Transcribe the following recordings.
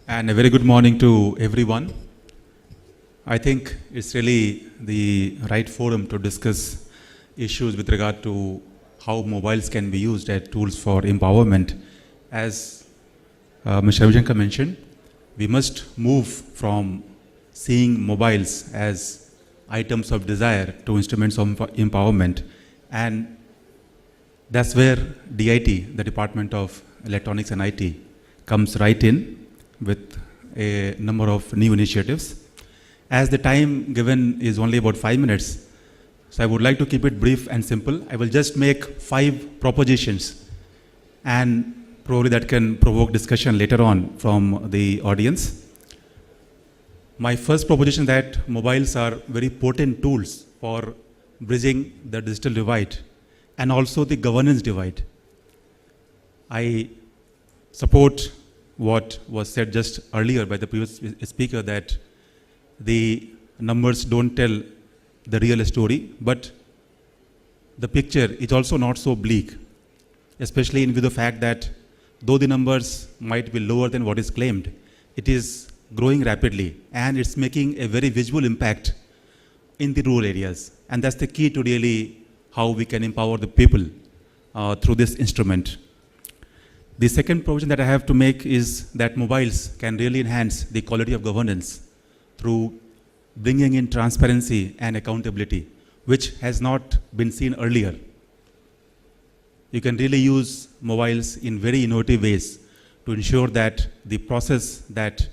And a very good morning to everyone. I think it's really the right forum to discuss issues with regard to how mobiles can be used as tools for empowerment. As Mr. Ravijankar mentioned, we must move from seeing mobiles as items of desire to instruments of empowerment. And that's where DIT, the Department of Electronics and IT, comes right in with a number of new initiatives. As the time given is only about 5 minutes, so I would like to keep it brief and simple. I will just make 5 propositions, and probably that can provoke discussion later on from the audience. My first proposition that mobiles are very potent tools for bridging the digital divide and also the governance divide. I support what was said just earlier by the previous speaker, that the numbers don't tell the real story, but the picture is also not so bleak, especially in view of the fact that though the numbers might be lower than what is claimed, it is growing rapidly and it's making a very visible impact in the rural areas. And that's the key to really how we can empower the people through this instrument. The second provision that I have to make is that mobiles can really enhance the quality of governance through bringing in transparency and accountability, which has not been seen earlier. You can really use mobiles in very innovative ways to ensure that the process that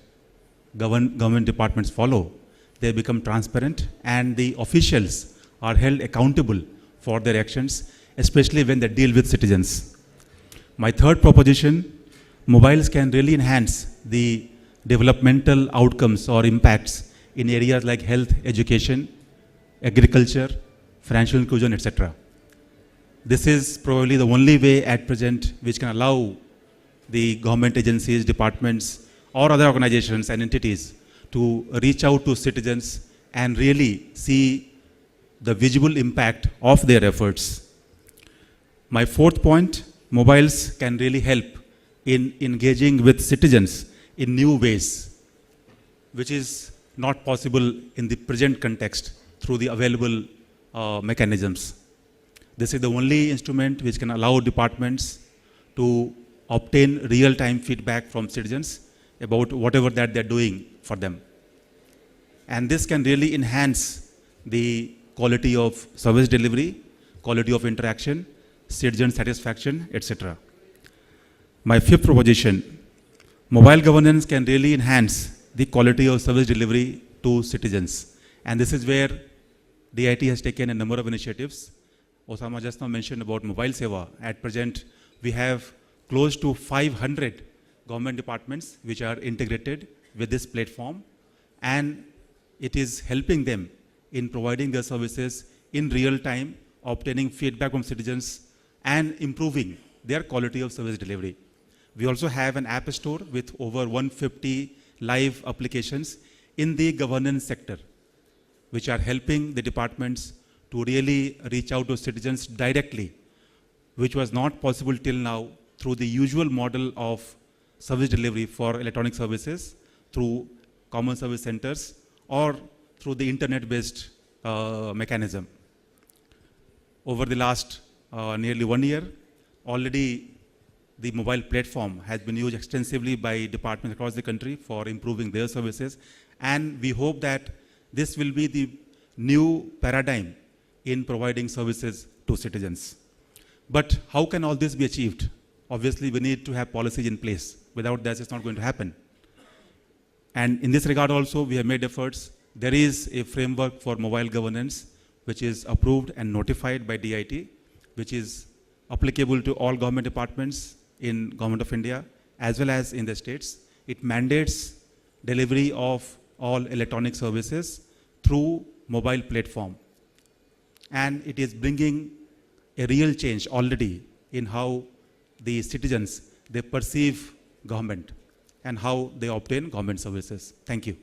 government departments follow, they become transparent and the officials are held accountable for their actions, especially when they deal with citizens. My third proposition, mobiles can really enhance the developmental outcomes or impacts in areas like health, education, agriculture, financial inclusion, etc. This is probably the only way at present which can allow the government agencies, departments, or other organizations and entities to reach out to citizens and really see the visible impact of their efforts. My fourth point, mobiles can really help in engaging with citizens in new ways, which is not possible in the present context through the available mechanisms. This is the only instrument which can allow departments to obtain real-time feedback from citizens about whatever that they're doing for them. And this can really enhance the quality of service delivery, quality of interaction, citizen satisfaction, etc. My fifth proposition, mobile governance can really enhance the quality of service delivery to citizens. And this is where DIT has taken a number of initiatives. Osama just now mentioned about Mobile Seva. At present, we have close to 500 government departments which are integrated with this platform, and it is helping them in providing their services in real time, obtaining feedback from citizens, and improving their quality of service delivery. We also have an app store with over 150 live applications in the governance sector, which are helping the departments to really reach out to citizens directly, which was not possible till now through the usual model of service delivery for electronic services through common service centers or through the internet-based mechanism. Over the last nearly 1 year, already the mobile platform has been used extensively by departments across the country for improving their services, and we hope that this will be the new paradigm in providing services to citizens. But how can all this be achieved? Obviously, we need to have policies in place. Without that, it's not going to happen. And in this regard also, we have made efforts. There is a framework for mobile governance, which is approved and notified by DIT, which is applicable to all government departments in Government of India, as well as in the states. It mandates delivery of all electronic services through mobile platform. And it is bringing a real change already in how the citizens, they perceive government and how they obtain government services. Thank you.